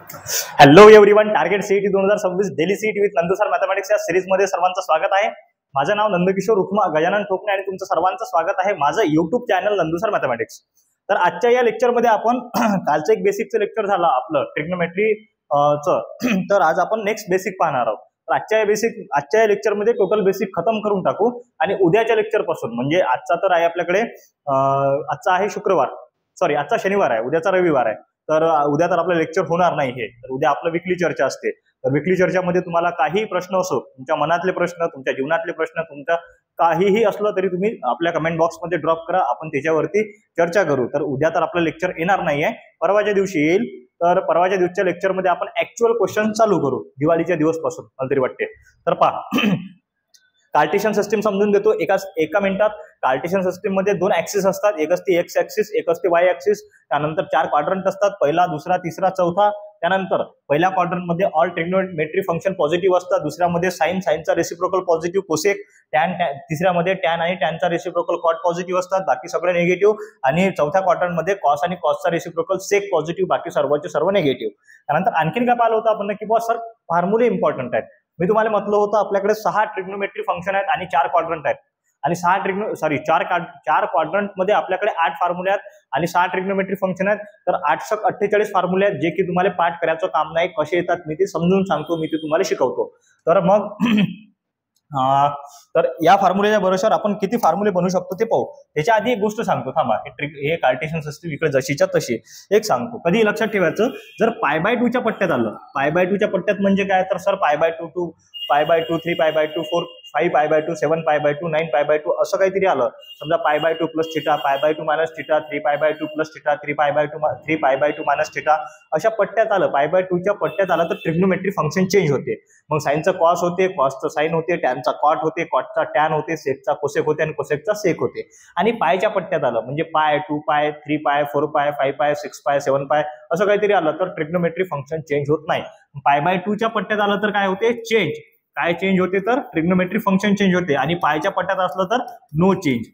Hello everyone, target CET 2026 daily CET with Nandu sir mathematics या series मध्ये सर्वांचं स्वागत आहे. माझं नाव नंदकिशोर उपमा गजानन टोपणे आणि तुमचं सर्वांचं स्वागत आहे माझं YouTube channel Nandu sir mathematics. तर आजच्या या लेक्चरमध्ये आपण कालचं एक बेसिकचं लेक्चर झालं आपलं ट्रिग्नोमेट्री चं, तर आज आपण नेक्स्ट बेसिक पाहणार आहोत. तर आजच्या या लेक्चरमध्ये टोटल बेसिक खतम करून टाकू आणि उद्याच्या लेक्चर पासून म्हणजे आजचा तर आहे आपल्याकडे आजचा आहे आजचा शनिवार आहे, उद्याचा रविवार आहे. तर उद्या तर आपलं लेक्चर होणार नाही हे, तर उद्या आपलं विकली चर्चा असते. तर विकली चर्चामध्ये तुम्हाला काही प्रश्न असो, तुमच्या मनातले प्रश्न, तुमच्या जीवनातले प्रश्न, तुमच्या काहीही असलं तरी तुम्ही आपल्या कमेंट बॉक्समध्ये ड्रॉप करा, आपण त्याच्यावरती चर्चा करू. तर उद्या तर आपलं लेक्चर येणार नाहीये, परवाच्या दिवशी येईल. तर परवाच्या दिवसच्या लेक्चरमध्ये आपण ऍक्च्युअल क्वेश्चन चालू करू दिवाळीच्या दिवसपासून मला तरी वाटते. तर पहा, कार्टेशियन सिस्टीम समजून देतो एका मिनिटात. कार्टेशियन सिस्टीम मध्ये दोन ऍक्सिस असतात, एक असते एक्स ऍक्सिस, एक असते वाय ऍक्सिस. त्यानंतर 4 क्वाड्रंट असतात, पहिला, दुसरा, तिसरा, चौथा. त्यानंतर पहिल्या क्वाड्रंट मध्ये ऑल ट्रिग्नोमेट्री फंक्शन पॉझिटिव्ह असतात, दुसऱ्यामध्ये साईनचा रेसिप्रोकल पॉझिटिव्ह, कोसेक, टॅन, तिसऱ्यामध्ये टॅन आणि टॅनचा रेसिप्रोकल कॉट पॉझिटिव्ह असतात, बाकी सगळे निगेटिव्ह. आणि चौथ्या क्वाड्रंट मध्ये कॉस आणि कॉसचा रेसिप्रोकल सेक पॉझिटिव्ह, बाकी सर्वचे सर्व निगेटिव्ह. त्यानंतर आणखीन काय पाहिलं होतं आपण की बॉस सर फॉर्म्युले इम्पॉर्टंट आहेत. मी तुम्हाला म्हटलं होतं आपल्याकडे 6 ट्रिग्नोमेट्री फंक्शन आहेत आणि 4 क्वाड्रंट आहेत. आणि 4 क्वाड्रंट मध्ये आपल्याकडे 8 फॉर्म्युले आहेत आणि 6 ट्रिग्नोमेट्री फंक्शन आहेत. तर 848 फॉर्म्युले आहेत जे की तुम्हाला पाठ करायचं काम नाही. कसे येतात मी ते समजून सांगतो, मी ते तुम्हाला शिकवतो. तर मग तर या फॉर्म्युलेच्या भरोश्यावर आपण किती फॉर्म्युले बनवू शकतो ते पाहू. त्याच्या आधी एक गोष्ट सांगतो, थांबा. हे कार्टेशियन सिस्टीम इकडे जशीच्या तशी एक सांगतो. कधी लक्षात ठेवायचं, जर π/2 च्या पट्ट्यात आलं, π/2 च्या पट्ट्यात म्हणजे काय, तर सर π/2 2 π/2 3 π/2 4 5 π/2 7 π/2 9 π/2 असं काहीतरी आलं. समजा π/2 plus theta, π/2 minus theta, 3 π/2 plus theta, 3 π/2 minus theta, अशा पट्ट्यात आलं, π/2 च्या पट्ट्यात आलं तर ट्रिग्नोमेट्री फंक्शन चेंज होते. मग साईनचं कॉस होते, कॉसचं साईन होते, टॅनचा कॉट होते, कॉटचा टॅन होते, सेकचा कोसेक होते आणि कोसेकचा सेक होते. आणि पायच्या पट्ट्यात आलं म्हणजे π 2 π 3 π 4 π 5 π 6 π 7 π असं काहीतरी आलं तर ट्रिग्नोमेट्री फंक्शन चेंज होत नाही. π/2 च्या पट्ट्यात आलं तर काय होते, चेंज. काय चेंज होते, तर ट्रिग्नोमेट्री फंक्शन चेंज होते. आणि पायच्या पट्ट्यात असलं तर नो चेंज.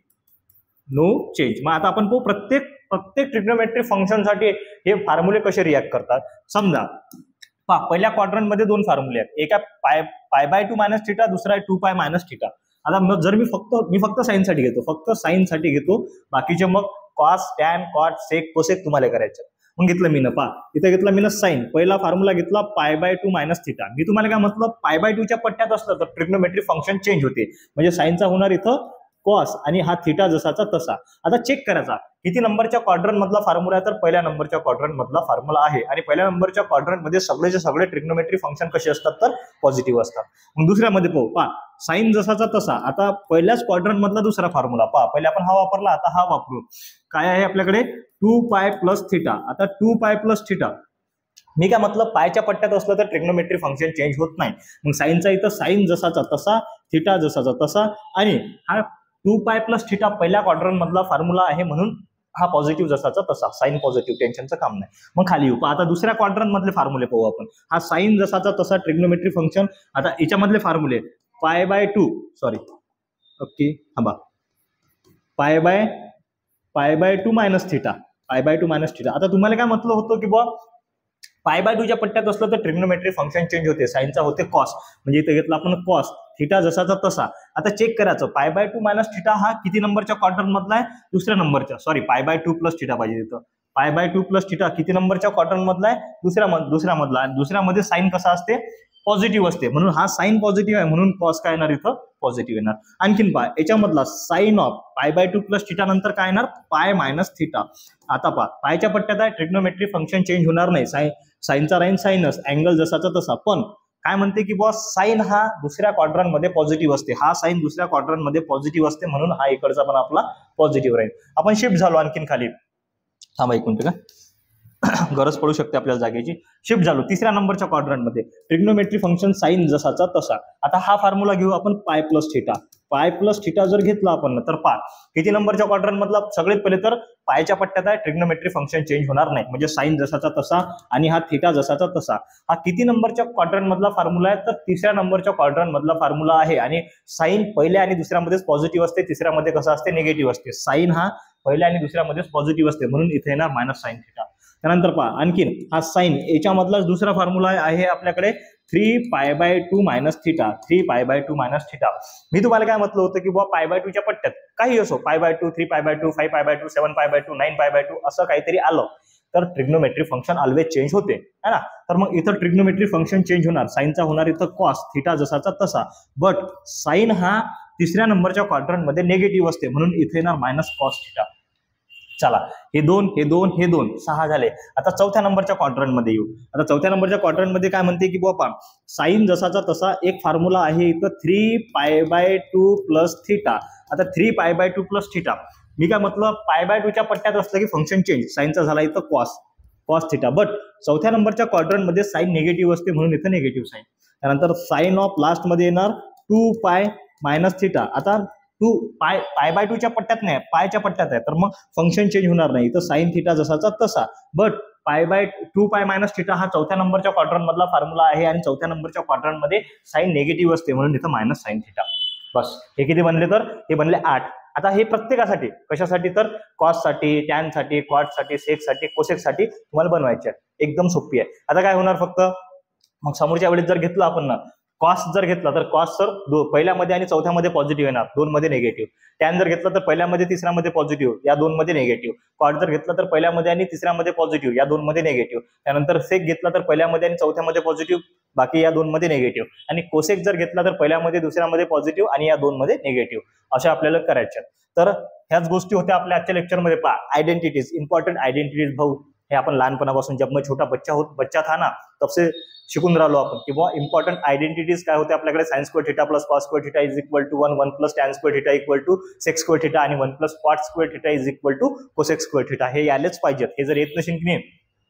मग आता आपण प्रत्येक ट्रिग्नोमेट्री फंक्शन साठी हे फॉर्म्युले कसे रिॲक्ट करतात. समजा पहिल्या क्वाड्रंट मध्ये 2 फॉर्म्युले आहेत, एक आहे π/2 मायनस थिटा, दुसरा आहे 2π मायनस थिटा. आता जर मी फक्त साइन साठी घेतो, बाकीचे मग cos, tan, cot, sec, cosec तुम्हाला करायचं. मग घेतलं मी इथे घेतला मी साइन. पहिला फॉर्म्युला घेतला π/2 मायनस थिटा. मी तुम्हाला काय म्हटलं, π/2 च्या पट्ट्यात असलं तर ट्रिग्नोमेट्री फंक्शन चेंज होते, म्हणजे साइनचा होणार इथं कॉस आणि हा थिटा जसाचा तसा. आता चेक करायचा किती नंबरच्या क्वाड्रंट मधला फॉर्म्युला आहे, तर पहिल्या नंबरच्या क्वाड्रंट मधला फॉर्म्युला आहे. आणि पहिल्या नंबरच्या क्वाड्रंट मध्ये सगळे ट्रिग्नोमेट्री फंक्शन कसे असतात, तर पॉझिटिव्ह असतात. मग दुसऱ्यामध्ये पाहू, साइन जसाचा तसा. आता पहिल्याच क्वाड्रंट मधला दुसरा फॉर्म्युला पहिले आपण हा वापरला, आता हा वापरू. काय आहे आपल्याकडे, 2π प्लस थिटा. आता 2π प्लस थिटा, मी काय म्हटलं, पायच्या पट्ट्यात असलं तर ट्रिग्नोमेट्री फंक्शन चेंज होत नाही. मग साइनचा इथं साइन जसाचा तसा, थिटा जसाचा तसा. आणि हा 2π प्लस थिटा पहिल्या क्वाड्रंट मधला फॉर्म्युला आहे म्हणून हा पॉझिटिव्ह जसाचा तसा, साइन पॉझिटिव्ह, टेन्शनचं काम नाही. मग खाली येऊ, आता दुसऱ्या क्वाड्रंट मधले फॉर्म्युले पाहू आपण. हा साइन जसाचा तसा ट्रिग्नोमेट्री फंक्शन. आता याच्यामधले फॉर्म्युले π/2 मायनस थिटा, π/2 मायनस थिटा. आता तुम्हाला काय म्हटलं होतं की बुवा π/2 च्या पट्ट्यात असलं तर ट्रिग्नोमेट्री फंक्शन चेंज होते, साइनचा होते कॉस, म्हणजे इथे घेतला आपण कॉस, थिटा जसाचा तसा. आता चेक करायचं, π/2 मायनस थिटा हा किती नंबरच्या क्वाड्रंट मधला आहे, दुसऱ्या नंबरच्या. π/2 प्लस थिटा पाहिजे तिथं. π/2 प्लस थिटा किती नंबरच्या क्वाड्रंट मधला आहे, दुसऱ्या मधला. आणि दुसऱ्यामध्ये साइन कसा असते, पॉझिटिव्ह असते, म्हणून हा साइन पॉझिटिव्ह आहे, म्हणून कॉस काय येणार इथं, पॉझिटिव्ह येणार. आणखीन याच्यामधला साइन ऑफ π/2 प्लस थिटा नंतर काय येणार, π मायनस थिटा. आता पायच्या पट्ट्यात आहे, ट्रिग्नोमेट्री फंक्शन चेंज होणार नाही, साइनचा राहीन साइनस, अँगल जसाचा तसा. पण काय म्हणते की बॉस, साइन हा दुसऱ्या क्वाड्रंट मध्ये पॉझिटिव्ह असते, हा साइन दुसऱ्या क्वाड्रंट मध्ये पॉझिटिव्ह असते, म्हणून हा इकडचा पण आपला पॉझिटिव्ह राहील. आपण शिफ्ट झालो आणखीन खाली, थांबा एक मिनिट, का गरज पडू शकते आपल्याला जागेची. शिफ्ट झालो तिसऱ्या नंबरच्या क्वाड्रंट मध्ये, ट्रिग्नोमेट्री फंक्शन साइन जसाचा तसा. आता हा फॉर्म्युला घेऊ आपण, π प्लस थिटा. π प्लस थिटा जर घेतला आपण तर किती नंबरच्या क्वाड्रंट मधला, सगळ्यात पहिले तर पायच्या पट्ट्यात आहे, ट्रिग्नोमेट्री फंक्शन चेंज होणार नाही, म्हणजे साइन जसाचा तसा आणि हा थिटा जसाचा तसा. हा किती नंबरच्या क्वाड्रंट मधला फॉर्म्युला आहे, तर तिसऱ्या नंबरच्या क्वाड्रंट मधला फॉर्म्युला आहे. आणि साइन पहिल्या आणि दुसऱ्यामध्येच पॉझिटिव्ह असते, तिसऱ्यामध्ये कसं असते, निगेटिव्ह असते. साइन हा पहिल्या आणि दुसऱ्यामध्येच पॉझिटिव्ह असते, म्हणून इथे येणार मायनस साइन थिटा. त्यानंतर पहा आणखीन हा साइन याच्यामधलाच दुसरा फॉर्म्युला आहे आपल्याकडे 3π/2 मायनस थिटा. 3π/2 minus theta. मी तुम्हाला काय म्हटलं होतं की बुवा π/2 च्या पट्ट्यात काही असो, π/2, 3π/2, 5π/2, 7π/2, 9π/2 असं काहीतरी आलं तर ट्रिग्नोमेट्री फंक्शन ऑलवेज चेंज होते, है ना. तर मग इथं ट्रिग्नोमेट्री फंक्शन चेंज होणार, साईनचा होणार इथं कॉस, थिटा जसाचा तसा. बट साइन हा तिसऱ्या नंबरच्या क्वाड्रंट मध्ये निगेटिव्ह असते म्हणून इथे येणार मायनस कॉस थिटा. चला, हे दोन 6 झाले. आता चौथ्या नंबरच्या क्वाड्रंट मध्ये येऊ. आता चौथ्या नंबरच्या क्वाड्रंट मध्ये काय म्हणते की बाबा साइन जसाचा तसा एक फॉर्म्युला आहे इथं 3π/2 प्लस थिटा. आता 3π/2 प्लस थिटा मी काय म्हटलं, π/2 च्या पट्ट्यात असलं की फंक्शन चेंज, साइनचा झाला इथं कॉस थिटा. बट चौथ्या नंबरच्या क्वाड्रंट मध्ये साइन निगेटिव्ह असते म्हणून इथं निगेटिव्ह साइन. त्यानंतर साइन ऑफ लास्ट मध्ये येणार 2π मायनस थिटा. आता π/2 च्या पट्ट्यात नाही, पायच्या पट्ट्यात आहे, तर मग फंक्शन चेंज होणार नाही, तर साइन थिटा जसाचा तसा. बट 2π मायनस थिटा हा चौथ्या नंबरच्या क्वाड्रंट मधला फॉर्म्युला आहे आणि चौथ्या नंबरच्या क्वाड्रंट मध्ये साइन निगेटिव्ह असते म्हणून इथं मायनस साइन थिटा. बस हे किती बनले, तर हे बनले 8. आता हे प्रत्येकासाठी कशासाठी, तर कॉस साठी, टॅन साठी, क्वाड साठी, सेक साठी, कोसेक साठी तुम्हाला बनवायचे आहे. एकदम सोपी आहे. आता काय होणार फक्त, मग समोरच्या वेळेस जर घेतलं आपण ना कॉस जर घेतला तर कॉस सर पहिल्यामध्ये आणि चौथ्यामध्ये पॉझिटिव्ह येणार, 2 मध्ये निगेटिव्ह. टॅन जर घेतला तर पहिल्यामध्ये तिसऱ्यामध्ये पॉझिटिव्ह, या 2 मध्ये निगेटिव्ह. क्वाड जर घेतला तर पहिल्यामध्ये आणि तिसऱ्यामध्ये पॉझिटिव्ह, या 2 मध्ये निगेटिव्ह. त्यानंतर सेक घेतला तर पहिल्यामध्ये आणि चौथ्यामध्ये पॉझिटिव्ह, बाकी या 2 मध्ये निगेटिव्ह. आणि कोसेक जर घेतला तर पहिल्यामध्ये दुसऱ्यामध्ये पॉझिटिव्ह आणि या 2 मध्ये निगेटिव्ह. असे आपल्याला करायचे. तर ह्याच गोष्टी होत्या आपल्या आजच्या लेक्चरमध्ये. पहा, आयडेंटिटीज, इम्पॉर्टंट आयडेंटिटीज भाऊ, हे आपण लहानपणापासून जब मैं छोटा बच्चा था ना तब से शिकून राहिलो आपण की बुवा इम्पॉर्टंट आयडेंटिटीज काय होते आपल्याकडे. Sine square theta plus cos square theta is equal to 1, 1 plus tan square theta equal to sec square theta आणि 1 plus cot square theta is equal to cosec square theta. हे यायलाच पाहिजेत. हे जर येत नसेल की नाही,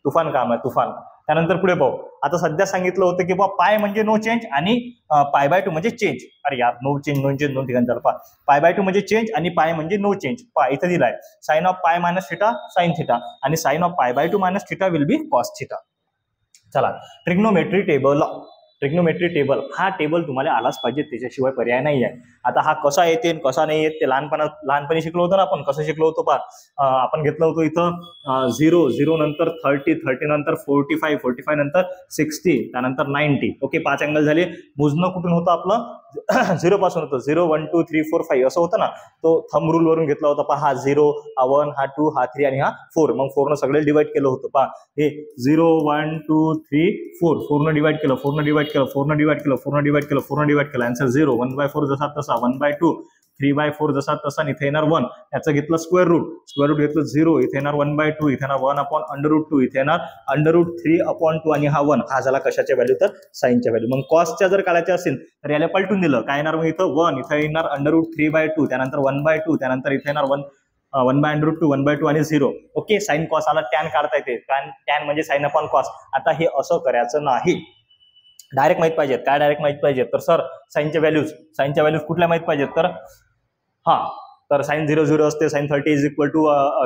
तुफान काम आहे, तुफान. त्यानंतर पुढे पाहू. आता सध्या सांगितलं होतं की बुवा पाय म्हणजे नो चेंज आणि π/2 म्हणजे चेंज. अरे यार, नो चेंज दोन ठिकाणी झालं. π/2 म्हणजे चेंज आणि पाय म्हणजे नो चेंज. इथं दिलाय sine of pi minus theta sine theta आणि sine of π/2 minus theta will be cos theta. चला, ट्रिग्नोमेट्री टेबल. ट्रिग्नोमेट्री टेबल हा टेबल तुम्हाला आलाच पाहिजे, त्याच्याशिवाय पर्याय नाही आहे. आता हा कसा येते कसा नाही येत ते लहानपणी शिकलो होतो ना आपण. कसं शिकलो होतो पहा, आपण घेतलं होतं इथं 0 नंतर 30 नंतर 45 नंतर 60 त्यानंतर 90. ओके, 5 अँगल झाले. मोजणं कुठून होतं आपलं, 0 पासून होतं. 0 1 2 3 4 5 असं होतं ना. तो थंब रूल वरून घेतला होता. पहा, हा 0, हा 1, हा 2, हा 3 आणि हा 4. मग 4 न सगळे डिवाइड केलं होतं. पहा, हे 0 1 2 3 4, 4 न डिवाइड केलं, 4 न डिवाइड केलं, 4 न डिवाइड केलं, 4 न डिवाइड केलं, 4 न डिवाइड केलं. आन्सर 0. 1/4 जसा तसा, 1/2, 3/4 जसा तसा, इथे येणार 1. त्याचं घेतलं स्क्वेअर रूट घेतलं 0, इथे येणार 1/2, इथे येणार 1/√2, इथे येणार √3/2 आणि हा 1. हा झाला कशाच्या व्हॅल्यू, तर साइनच्या व्हॅल्यू. मग कॉसच्या जर काढायच्या असेल तर याला पलटून दिलं, काय येणार मग इथं 1, इथं येणार √3/2, त्यानंतर 1/2, त्यानंतर इथे येणार 1/√2, 1/2 आणि 0. ओके, साइन कॉस आला. टॅन काढता येते, टॅन म्हणजे साइन अपॉन कॉस. आता हे असं करायचं नाही, डायरेक्ट माहित पाहिजेत. काय डायरेक्ट माहित पाहिजेत, तर सर साइनच्या व्हॅल्यूज कुठल्या माहित पाहिजेत, तर तर साइन 0 0 असते, साइन 30 इज इक्वल टू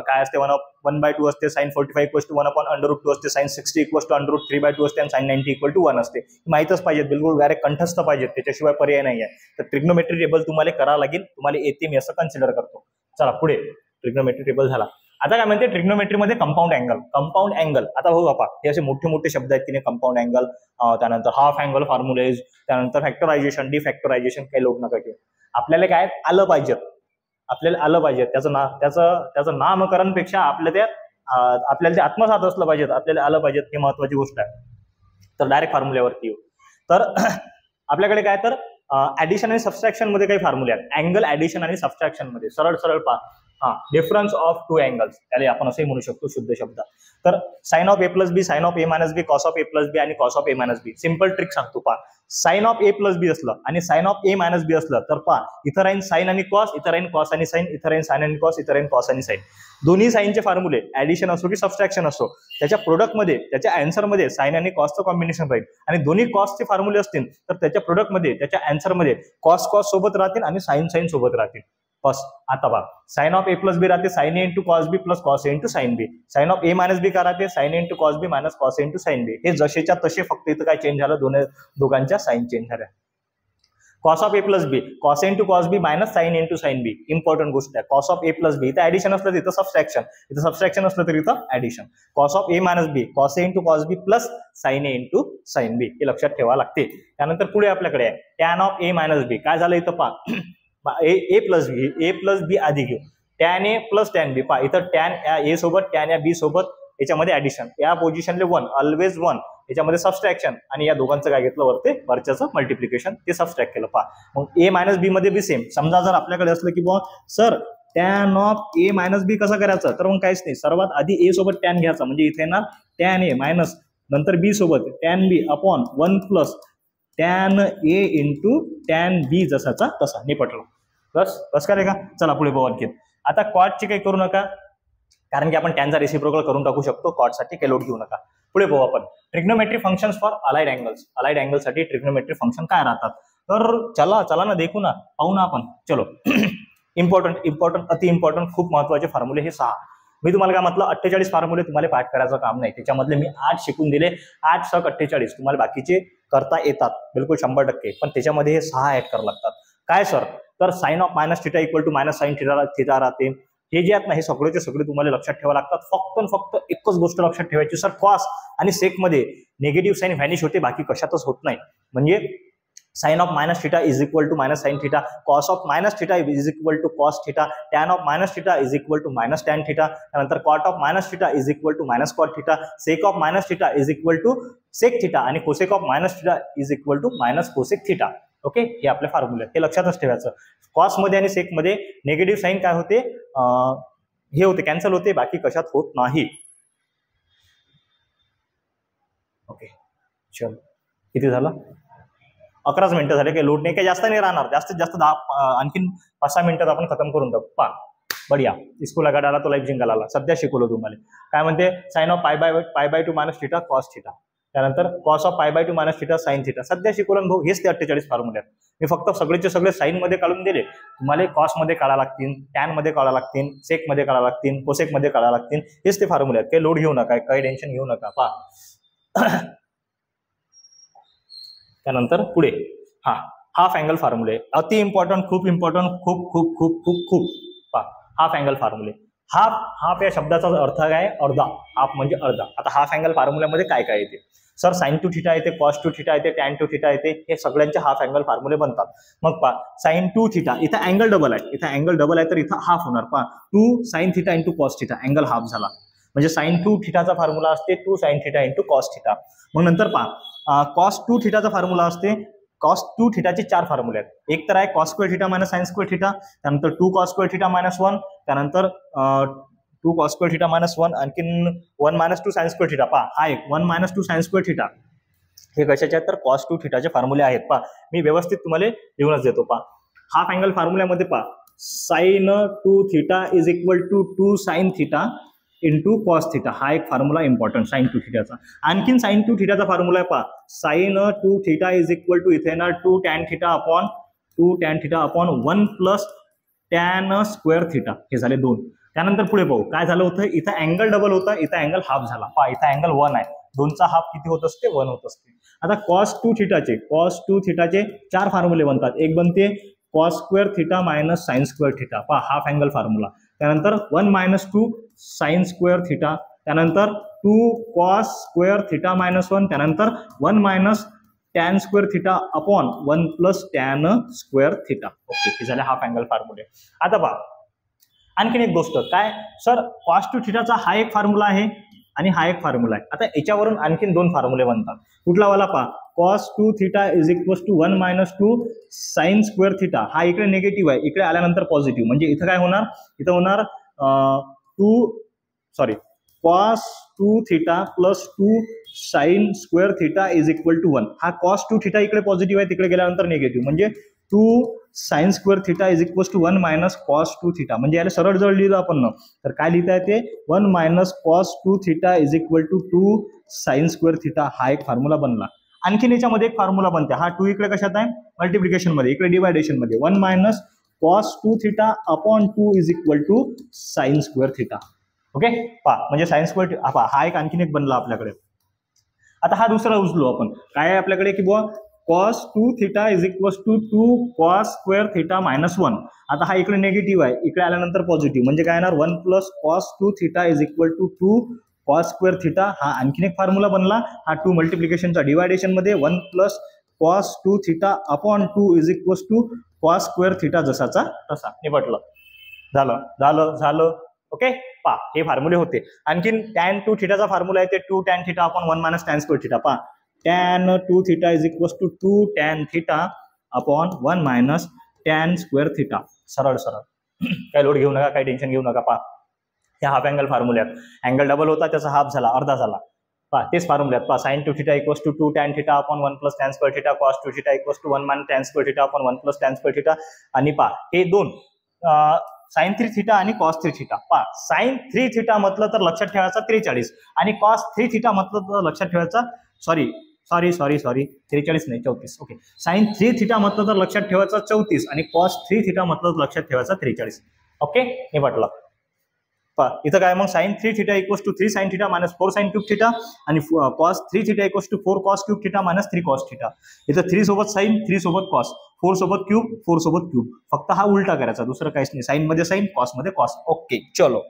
काय असते 1/2 असते, साइन 45 इक्वल टू 1/√2 असते, साइन 60 इक्वल टू √3/2 असते आणि साइन 90 इक्वल टू 1 असते. माहितच पाहिजेत, बिलकुल डायरेक्ट कंठस्थ पाहिजेत, त्याच्याशिवाय पर्याय नाही आहे. तर ट्रिग्नोमेट्री टेबल तुम्हाला करावं लागेल, तुम्हाला येते, मी असं कन्सिडर करतो. चला पुढे, ट्रिग्नोमेट्री टेबल झाला. आता काय म्हणते ट्रिग्नोमेट्री मध्ये कंपाऊंड अँगल. आता हो बापा, हे असे मोठे शब्द आहेत की नाही. कंपाऊंड अँगल, त्यानंतर हाफ अँगल फॉर्म्युलेज, त्यानंतर फॅक्टरायझेशन, डिफॅक्टरायझेशन, काही लोड नका घेऊ. आपल्याला काय आलं पाहिजे, त्याचं नामकरणपेक्षा आपल्याला ते आत्मसात असलं पाहिजे, आपल्याला आलं पाहिजे, ही महत्वाची गोष्ट आहे. तर डायरेक्ट फॉर्म्युल्यावरती येऊ. तर आपल्याकडे काय, तर ऍडिशन आणि सबस्ट्रॅक्शन मध्ये काही फॉर्म्युले आहेत. अँगल ऍडिशन आणि सबस्ट्रॅक्शन मध्ये सरळ पहा, डिफरन्स ऑफ 2 अँगल्स, त्याला आपण असंही म्हणू शकतो शुद्ध शब्द. तर sine of A plus B, sine of A minus B, cos of A plus B आणि cos of A minus B. Simple trick सांगतो पहा, sine of A plus B असलं आणि sine of A minus B असलं तर पहा, इथं राहीन साइन आणि कॉस, इथं राहीन कॉस आणि साइन, इथं राहीन साइन आणि कॉस, इथं राहीन कॉस आणि साइन. दोन्ही साइनचे फॉर्म्युले, ऍडिशन असो की सबस्ट्रॅक्शन असो, त्याच्या प्रोडक्टमध्ये, त्याच्या आन्सरमध्ये साइन आणि कॉसचं कॉम्बिनेशन राहील. आणि दोन्ही कॉसचे फॉर्म्युले असतील तर त्याच्या प्रोडक्टमध्ये, त्याच्या आन्सरमध्ये कॉस सोबत राहतील आणि साइन सोबत राहतील. बस. आता पहा, sine of A plus B राहते sine A into cos B plus cos A into sine B. Sine of A minus B का राहते sine A into cos B minus cos A into sine B. हे जसेच्या तसे, फक्त इथं काय change झालं, दोघांच्या साइन चेंज झाल्या. Cos of A plus B, cos into cos B minus sine into sine B. Important गोष्ट आहे. कॉस ऑफ ए प्लस बी, इथं ऍडिशन असलं तर इथं सबस्ट्रॅक्शन, इथं सबस्ट्रॅक्शन असलं तर इथं addition. Cos of A minus B, cos A into cos B plus sine A into sine B, हे लक्षात ठेवा लागते. त्यानंतर पुढे आपल्याकडे आहे tan of A minus B. काय झालं इथं पहा, ए प्लस बी आधी घेऊ, tan A plus tan B. पहा इथं टॅन या ए सोबत टॅन या बी सोबत याच्यामध्ये ऍडिशन, या पोझिशनले 1 ऑलवेज 1, याच्यामध्ये सबस्ट्रॅक्शन, आणि या दोघांचं काय घेतलं वरते वरच्याचं मल्टिप्लिकेशन, ते सबस्ट्रॅक्ट केलं. पहा मग ए मायनस बी मध्ये बी सेम. समजा जर आपल्याकडे असलं की बुवा sir tan of A minus B कसं करायचं, तर मग काहीच नाही, सर्वात आधी ए सोबत टॅन घ्यायचा, म्हणजे इथे ना टॅन ए मायनस नंतर बी सोबत tan B upon 1 plus tan A into tan बी, जसाचा तसा. निपटलं. बस करेगा. चला पुढे पाहू आणखी. आता कॉटची काही करू नका, कारण की आपण टॅनचा रेसिप्रोकल करून टाकू शकतो. कॉटसाठी काही लोड घेऊ नका. पुढे पाहू आपण trigonometry functions for allied angles. Allied अँगलसाठी ट्रिग्नोमेट्री फंक्शन काय राहतात, तर चला ना देखू ना, पाहू ना आपण. चलो इम्पॉर्टंट अति इम्पॉर्टंट खूप महत्वाचे फॉर्म्युले हे 6. मी तुम्हाला काय म्हटलं, 48 फॉर्म्युले तुम्हाला पाठ करायचं काम नाही, त्याच्यामधले मी 8 शिकून दिले. 8 + 48 तुम्हाला बाकीचे करता येतात बिलकुल 100%, पण त्याच्यामध्ये हे 6 ऍड करावं लागतात. काय सर, तर sine of minus theta equal to minus sine theta राहते. हे जे आहेत ना, हे सगळेचे सगळे तुम्हाला लक्षात ठेवा लागतात. फक्त एकच गोष्ट लक्षात ठेवायची, सर कॉस आणि सेक मध्ये निगेटिव्ह साइन व्हॅनिश होते, बाकी कशातच होत नाही. म्हणजे sine of minus theta is equal to minus sine theta, cos of minus theta is equal to cos theta, tan of minus theta is equal to minus tan theta, त्यानंतर cot of minus theta is equal to minus cot theta, sec of minus theta is equal to sec theta, आणि cosec of minus theta is equal to minus cosec theta. Okay, हे आपले फॉर्म्युले, हे लक्षातच ठेवायचं. Cos मध्ये आणि सेक मध्ये negative sign काय होते, हे होते, कॅन्सल होते, बाकी कशात होत नाही. ओके चल, किती झालं, 11 मिनिटं झाले, काही लोड नाही, काही जास्त नाही राहणार, जास्तीत जास्त 10 आणखीन 5-6 मिनिटात आपण खतम करून टाकू. पा बढिया, इसको लगा डाला तो लाईफ जिंकायला आला. सध्या शिकवलं तुम्हाला. काय म्हणते, sine of pi by two minus theta cos theta, त्यानंतर cos of pi by two minus theta sine theta. सध्या शिकवलं भाऊ, हेच ते 48 फॉर्म्युले आहेत. मी फक्त सगळेचे सगळे साइन मध्ये काढून दिले, तुम्हाला कॉस मध्ये काढा लागतील, टॅन मध्ये काढा लागतील, सेक मध्ये काढा लागतील, कोसेक मध्ये काढा लागतील. हेच ते फॉर्म्युले आहेत. काही लोड घेऊ नका, काही टेन्शन घेऊ नका. पहा त्यानंतर पुढे हाफ अँगल फॉर्म्युले, अति इम्पॉर्टंट, खूप इम्पॉर्टंट, खूप खूप खूप खूप खूप. पहा हाफ अँगल फॉर्म्युले. हाफ या शब्दाचा अर्थ काय, अर्धा. हाफ म्हणजे अर्धा. आता हाफ अँगल फॉर्म्युल्यामध्ये काय काय येते, सर साइन टू थिटा येते, कॉस टू थिटा येते, टॅन टू थिटा येते, हे सगळ्यांचे हाफ अँगल फॉर्म्युले बनतात. मग पहा साइन टू थिटा, इथं अँगल डबल आहे, तर इथं हाफ होणार. पहा 2 sine theta into cos theta, angle half झाला. म्हणजे साइन टू थिटाचा फॉर्म्युला असते 2 sine theta into cos theta. मग नंतर पहा कॉस टू थिटाचा फॉर्म्युला असते, कॉस टू थिटाचे 4 फॉर्म्युले आहेत. एक तर आहे cos square theta minus sign square theta, त्यानंतर 2 कॉस स्क्वेअर थिटा मायनस 1, त्यानंतर 2 कॉस स्क्वेअर थिटा मायनस 1, आणखीन 1 मायनस 2 साइन स्क्वेअर थिटा. पहा हा एक 1 मायनस 2 साइन स्क्वेअर थिटा, हे कशाचे आहेत, तर कॉस टू थिटाचे फॉर्म्युले आहेत. पहा मी व्यवस्थित तुम्हाला लिहूनच देतो. पहा हाफ अँगल फॉर्म्युल्यामध्ये पहा sine two theta is equal to 2 sine theta into cos theta, हा एक फॉर्म्युला इम्पॉर्टंट साइन टू थिटाचा. आणखीन साइन टू थिटाचा फॉर्म्युला आहे. पहा sine two theta is equal to इथे ना 2 tan theta upon 1 plus tan square theta, हे झाले 2. त्यानंतर पुढे पाहू काय झालं होतं, इथं अँगल डबल होता, इथं अँगल हाफ झाला. पहा इथं अँगल 1 आहे, 2चा हाफ किती होत असते, 1 होत असते. आता कॉस टू थिटाचे 4 फॉर्म्युले बनतात. एक बनते cos square theta minus sign square theta, पहा हाफ अँगल फॉर्म्युला. त्यानंतर 1 मायनस 2 साइन स्क्वेअर थिटा, त्यानंतर 2 कॉस स्क्वेअर थिटा मायनस 1, त्यानंतर 1 minus tan square theta upon 1 plus tan square theta. Okay, हे झाले हाफ अँगल फॉर्म्युले. आता पहा आणखीन एक गोष्ट, काय सर कॉस टू थिटाचा हा एक फॉर्म्युला आहे आणि हा एक फॉर्म्युला आहे. आता याच्यावरून आणखीन 2 फॉर्म्युले बनतात. कुठला वाला पहा, cos two theta is equal to 1 minus 2 sine square theta, हा इकडे निगेटिव्ह आहे, इकडे आल्यानंतर पॉझिटिव्ह, म्हणजे इथं काय होणार, इथं होणार cos two theta plus 2 sine square theta is equal to 1. हा कॉस टू थिटा इकडे पॉझिटिव्ह आहे, तिकडे गेल्यानंतर निगेटिव्ह, म्हणजे 2 sine square theta is equal to 1 minus cos two theta. म्हणजे याला सरळ जर लिहिलं आपण ना, तर काय लिहिता येते, 1 minus cos two theta is equal to 2 sine square theta, हा एक फॉर्म्युला बनला. आणखीन याच्यामध्ये एक फॉर्म्युला बनते, हा 2 इकडे कशात आहे, मल्टिप्लिकेशन मध्ये, इकडे डिवायडेशन मध्ये. 1 minus cos two theta upon 2 is equal to sine square theta. Okay, पहा म्हणजे साइन स्क्वेअर, हा एक आणखीन एक बनला आपल्याकडे. आता हा दुसरा उचलू आपण, काय आहे आपल्याकडे की बुवा cos 2 theta is equals to 2 cos square theta minus 1. आता हा इकडे निगेटिव्ह आहे, इकडे आल्यानंतर पॉझिटिव्ह, म्हणजे काय येणार 1 plus cos 2 theta is equal to 2 cos square theta. हा आणखीन एक फॉर्म्युला बनला, हा 2 मल्टिप्लिकेशनचा डिवायडेशन मध्ये 1 plus cos 2 theta upon 2 is equals to cos square theta जसाचा तसा. निपटलं. झालं झालं झालं. ओके. पा हे फॉर्म्युले होते. आणखीन टॅन 2 थिटाचा फॉर्म्युला आहे ते 2 tan theta upon 1 minus tan square theta. पा tan 2 theta is equals to 2 tan theta upon 1 minus tan square theta. सरळ सरळ. काय लोड घेऊ नका, काही टेन्शन घेऊ नका. पा ह्या हाफ अँगल फॉर्म्युल्यात अँगल डबल होता, त्याचा हाफ झाला, अर्धा झाला. पा तेच फॉर्म्युल्यात पा sine 2 theta equals to 2 tan theta upon 1 plus tan square theta, cos 2 theta equals to 1 minus tan square theta upon 1 plus tan square theta. आणि पा हे दोन साइन 3 थिटा आणि कॉस 3 थिटा. पा साइन 3 थिटा म्हटलं तर लक्षात ठेवायचा 43 आणि कॉस 3 थिटा म्हटलं तर लक्षात ठेवायचा सॉरी 43 नाही 34. ओके. साइन 3 थिटा म्हटलं तर लक्षात ठेवायचा 34 आणि कॉस 3 थिटा म्हटलं तर लक्षात ठेवायचा 43. ओके. हे म्हटलं. पा इथं काय मग sine 3 theta equals to 3 sine theta minus 4 sine cube theta आणि cos 3 theta equals to 4 cos cube theta minus 3 cos theta. इथं 3 सोबत साइन, 3 सोबत कॉस, 4 सोबत क्यूब, 4 सोबत क्यूब. फक्त हा उलटा करायचा, दुसरं काहीच नाही. साइन मध्ये साइन, कॉस मध्ये कॉस. ओके. चलो.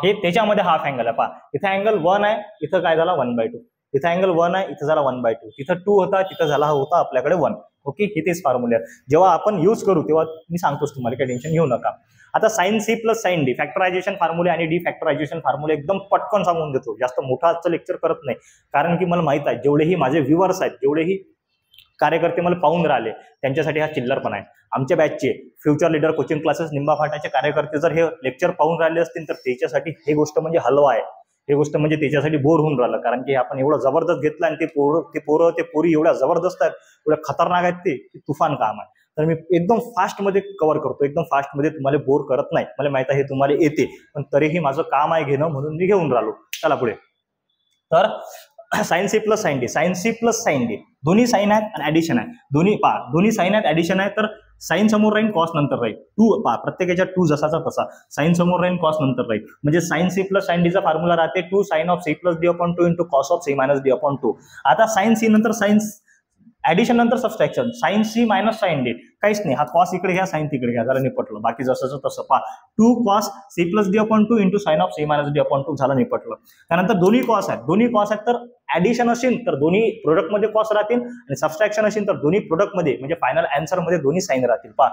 हे त्याच्यामध्ये हाफ अँगल आहे. पा इथं अँगल 1 आहे, इथं काय झाला 1/2. इथं अँगल 1 आहे, इथं झाला 1/2. तिथं 2 होता, तिथं झाला होता आपल्याकडे 1. ओके. हे तेच फॉर्म्युले आहेत. जेव्हा आपण यूज करू तेव्हा मी सांगतोच तुम्हाला, काही टेन्शन घेऊ नका. आता sine C plus sine D factorization फॉर्म्युले आणि डी फॅक्टरायझेशन फॉर्म्युले एकदम पटकन सांगून देतो. जास्त मोठा आजचं लेक्चर करत नाही, कारण की मला माहित आहे जेवढेही माझे व्ह्युअर्स आहेत, जेवढेही कार्यकर्ते मला पाहून राहिले, त्यांच्यासाठी हा चिल्लरपणा आहे. आमच्या बॅचचे फ्युचर लीडर कोचिंग क्लासेस निंबा फाटाचे कार्यकर्ते जर हे लेक्चर पाहून राहिले असतील तर त्याच्यासाठी हे गोष्ट म्हणजे हलवा आहे. हे गोष्ट म्हणजे त्याच्यासाठी बोर होऊन राहिलं, कारण की आपण एवढं जबरदस्त घेतलं आणि ते पोरी एवढ्या जबरदस्त आहेत, एवढ्या खतरनाक आहेत, ते तुफान काम आहे. तर मी एकदम फास्ट मध्ये कव्हर करतो, एकदम फास्ट मध्ये तुम्हाला बोर करत नाही. मला माहिती आहे हे तुम्हाला येते, पण तरीही माझं काम आहे घेणं, म्हणून मी घेऊन राहिलो. चला पुढे. तर sine C plus sine D, sine C plus sine D, दोन्ही साइन आहेत आणि ऍडिशन आहे. दोन्ही साइन आहेत, ऍडिशन आहे. तर साइन समोर राहील, कॉस नंतर राहील. 2 पा प्रत्येकाच्या 2 जसाचा तसा. साइन समोर राहील, कॉस नंतर राहील. म्हणजे साइन सी प्लस साइन डीचा फॉर्म्युला राहते 2 sine of C plus D upon 2 into cos of C minus D upon 2. आता साइन सी नंतर साइन ऍडिशन नंतर subtraction, sine C minus sine D, काहीच नाही. हा कॉस इकडे घ्या, साइन तिकडे घ्या, जरा निपटलं. बाकी जसं तसं. पा 2 cos C plus D upon 2 into sine of C minus D upon 2 झालं, निपटलं. त्यानंतर दोन्ही कॉस आहेत, तर ऍडिशन असेल तर दोन्ही प्रोडक्ट मध्ये कॉस राहतील आणि सबस्ट्रॅक्शन असेल तर दोन्ही प्रोडक्ट मध्ये म्हणजे फायनल आन्सर मध्ये दोन्ही साइन राहतील. पा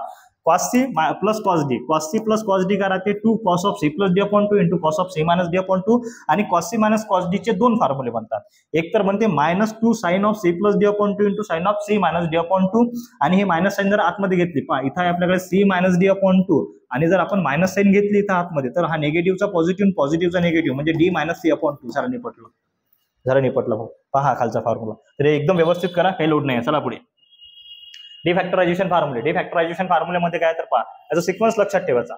cos C plus cos D, cos C plus cos D काय राहते 2 cos of C plus D upon 2 into cos of C minus D upon 2. आणि cos C minus cos D चे दोन फॉर्म्युले बनतात. एक तर बनते -2 sine of C plus D upon 2 into sine of C minus D upon 2. आणि हे मायनस साइन जर आतमध्ये घेतली, पहा इथं आहे आपल्याकडे सी मायनस डी अपॉन 2 आणि जर आपण मायनस साइन घेतली इथं आतमध्ये, तर हा निगेटिव्हचा पॉझिटिव्ह, पॉझिटिव्हचा निगेटिव्ह, म्हणजे डी मायनस सी अपॉन 2. जरा निपटलं भाऊ. पहा खालचा फॉर्म्युला, तर एकदम व्यवस्थित करा, काही लोड नाही. चला पुढे. डिफॅक्टरायझेशन फॉर्म्युले. डिफॅक्टरायझेशन फॉर्म्युलेमध्ये काय तर पहा, याचा सिक्वेन्स लक्षात ठेवायचा.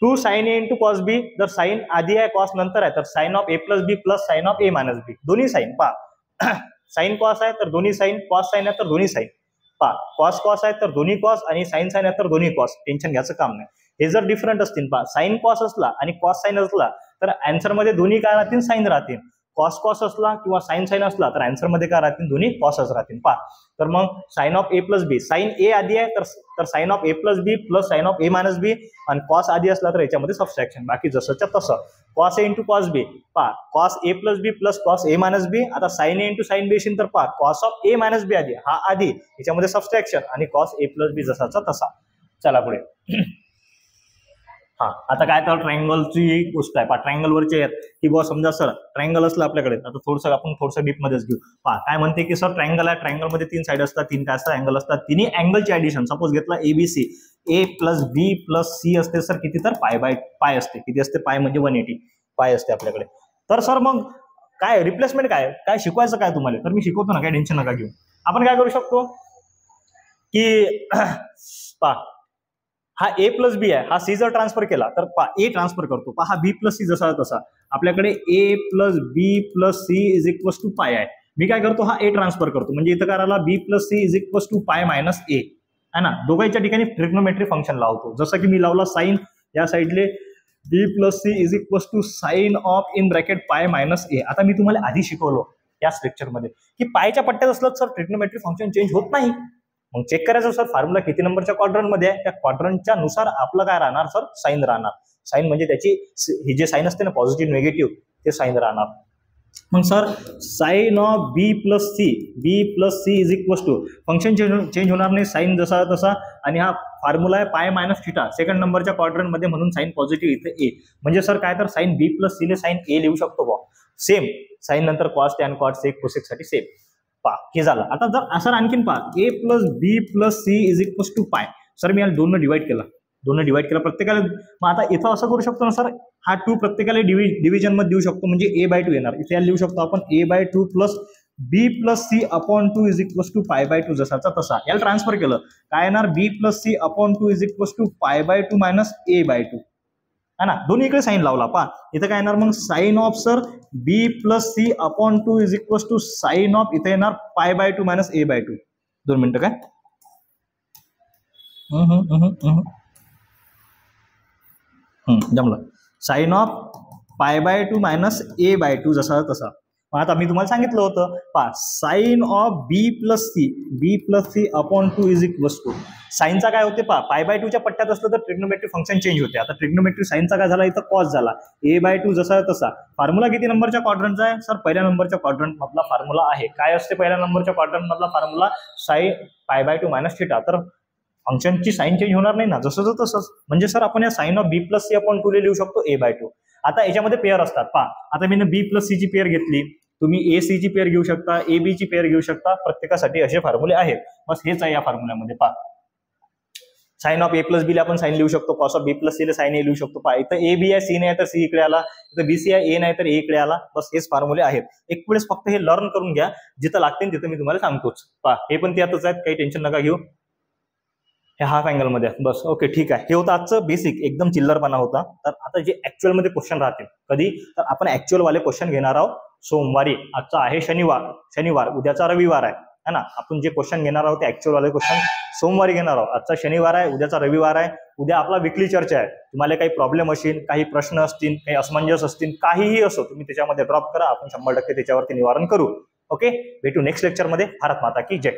2 sine A into cos B, जर साइन आधी आहे कॉस नंतर आहे, तर sine of A plus B plus sine of A minus B. दोन्ही साइन पहा. साइन कॉस आहे तर दोन्ही साइन, कॉस साइन आहे तर दोन्ही साइन. पहा कॉस कॉस आहे तर दोन्ही कॉस आणि साइन साइन आहे तर दोन्ही कॉस. टेन्शन घ्यायचं काम नाही. हे जर डिफरंट असतील, पहा साइन कॉस असला आणि कॉस साइन असला तर आन्सर मध्ये दोन्ही काय राहतील, साइन राहतील. कॉस कॉस असला किंवा साइन साइन असला तर आन्सर मध्ये काय राहतील, दोन्ही कॉसच राहतील. पहा तर मग sine of A plus B, sine A आधी आहे तर sine of A plus B plus sine of A minus B, आणि कॉस आधी असला तर याच्यामध्ये सबस्ट्रॅक्शन. बाकी जसंच्या तसं. कॉस ए इंटू कॉस बी, पहा cos A plus B plus cos A minus बी. आता साइन ए इंटू साइन बी असेल तर पहा कॉस ऑफ ए मायनस बी आधी, हा आधी, याच्यामध्ये सबस्ट्रॅक्शन आणि कॉस ए प्लस बी जसाचा तसा. चला पुढे. हा आता काय तर ट्रायंगलची गोष्ट आहे. पहा ट्रायंगल वरचे आहेत की बुवा समजा सर ट्रायंगल असलं आपल्याकडे, आता आपण थोडंसं डीप मध्येच घेऊ. पहा काय म्हणते की सर ट्रायंगल आहे, ट्रायंगल मध्ये 3 साइड असतात, 3 काय असतात अँगल असतात. तिन्ही अँगलची ऍडिशन सपोज घेतला एबीसी, ए प्लस बी प्लस सी असते सर किती, तर पाय असते. किती असते, पाय म्हणजे 180 पाय असते आपल्याकडे. तर सर मग काय रिप्लेसमेंट काय शिकवायचं काय तुम्हाला, तर मी शिकवतो ना, काय टेन्शन नका घेऊ. आपण काय करू शकतो की पहा हा ए प्लस बी आहे, हा सी जर ट्रान्सफर केला तर ए ट्रान्सफर करतो. पहा हा बी प्लस सी जसा तसा आपल्याकडे A plus B plus C is equals to pi आहे. मी काय करतो, हा ए ट्रान्सफर करतो, म्हणजे इथं काय राहिला B plus C is equals to pi minus A आहे ना. दोघांच्या ठिकाणी ट्रिग्नोमेट्री फंक्शन लावतो. जसं की मी लावला साइन या साईडले B plus C is equals to sine of in bracket pi minus A. आता मी तुम्हाला आधी शिकवलो या स्ट्रक्चरमध्ये की पायच्या पट्ट्यात असलं सर ट्रिग्नोमेट्री फंक्शन चेंज होत नाही. मग चेक करायचं सर फॉर्म्युला किती नंबरच्या क्वाड्रंटमध्ये आहे, त्या क्वाड्रंटच्या नुसार आपलं काय राहणार सर साईन राहणार. साईन म्हणजे त्याची ही जे साईन असते ना पॉझिटिव्ह निगेटिव्ह ते साईन राहणार. मग sir sine of B plus C is equal to function change होणार नाही साईन जसा तसा आणि हा फॉर्म्युला आहे पाय मायनस थिटा सेकंड नंबरच्या क्वाड्रंटमध्ये म्हणून साईन पॉझिटिव्ह इथे ए म्हणजे सर काय तर साईन बी प्लस सी ने साईन ए लिहू शकतो बा. सेम साईन नंतर cos tan cot sec cosec साठी सेम पा हे झालं. आता जर असं आणखीन पा A plus B plus C is equal to pi sir मी याला दोन डिवाइड केला प्रत्येकाला. मग आता इथं असं करू शकतो ना सर हा 2 प्रत्येकाला डिव्हिजन मध्ये देऊ शकतो म्हणजे a/2 येणार. इथे याला लिहू शकतो आपण a/2 plus B plus C upon 2 is equal to पाय/2 जसाचा तसा. याला ट्रान्सफर केलं काय येणार B plus C upon 2 is equal to पाय/2 मायनस a/2 है ना. दोन्ही इकडे साईन लावला पा इथं काय येणार मग sine of sir B plus C upon 2 is equal to sine of इथे येणार पाय/2 मायनस a/2. 2 मिनिटं काय जमलं. साईन ऑफ पाय/2 मायनस a/2 जसा तसा. आता मी तुम्हाला सांगितलं होतं पा sine of B plus C upon 2 is equal to साईनचा काय होते पा पाय/2च्या पट्ट्यात असलं तर ट्रिग्नोमेट्री फंक्शन चेंज होते. आता ट्रिग्नोमेट्री साईनचा काय झाला इथं कॉस झाला a/2 जसा तसा. फॉर्म्युला किती नंबरच्या क्वाड्रंटचा आहे सर पहिल्या नंबरच्या क्वाड्रंट मधला फॉर्म्युला आहे. काय असते पहिल्या नंबरच्या क्वाड्रंट मधला फॉर्म्युला साईन पाय/2 मायनस थिटा. तर फंक्शनची साईन चेंज होणार नाही ना जसं तसंच म्हणजे सर आपण या sine of B plus C upon 2 लिहू शकतो a/2. आता याच्यामध्ये पेअर असतात पा आता मी बी प्लस सी ची पेअर घेतली तुम्ही ए सी ची पेअर घेऊ शकता ए बी ची पेअर घेऊ शकता प्रत्येकासाठी असे फॉर्म्युले आहेत. बस हेच आहे या फॉर्म्युल्यामध्ये पा sine of A plus B ला आपण साईन लिहू शकतो cos of B plus C ला साईन ए लिहू शकतो पा इथं ए बी आहे सी नाही तर सी इकडे आला इथं बी सी आहे ए नाही तर ए इकडे आला. बस हेच फॉर्म्युले आहेत. एक वेळेस फक्त हे लर्न करून घ्या जिथं लागते तिथं मी तुम्हाला सांगतोच पा हे पण त्यातच आहेत काही टेन्शन नका घेऊ. हे हाफ अँगल मध्ये बस ओके ठीक आहे. हे होतं आजचं बेसिक एकदम चिल्लरपणा होता. तर आता जे ऍक्च्युअल मध्ये क्वेश्चन राहतील कधी तर आपण ऍक्च्युअल वाले क्वेश्चन घेणार आहोत सोमवारी. आजचा आहे शनिवार उद्याचा रविवार आहे ना. आपण जे क्वेश्चन घेणार आहोत ते ऍक्च्युअल वाले क्वेश्चन सोमवारी घेणार आहोत. आजचा शनिवार आहे उद्याचा रविवार आहे. उद्या आपला विकली चर्चा आहे. तुम्हाला काही प्रॉब्लेम असतील काही प्रश्न असतील काही असमंजस असतील काहीही असो तुम्ही त्याच्यामध्ये ड्रॉप करा आपण 100% त्याच्यावरती निवारण करू. ओके भेटू नेक्स्ट लेक्चर मध्ये. भारत माता की जय.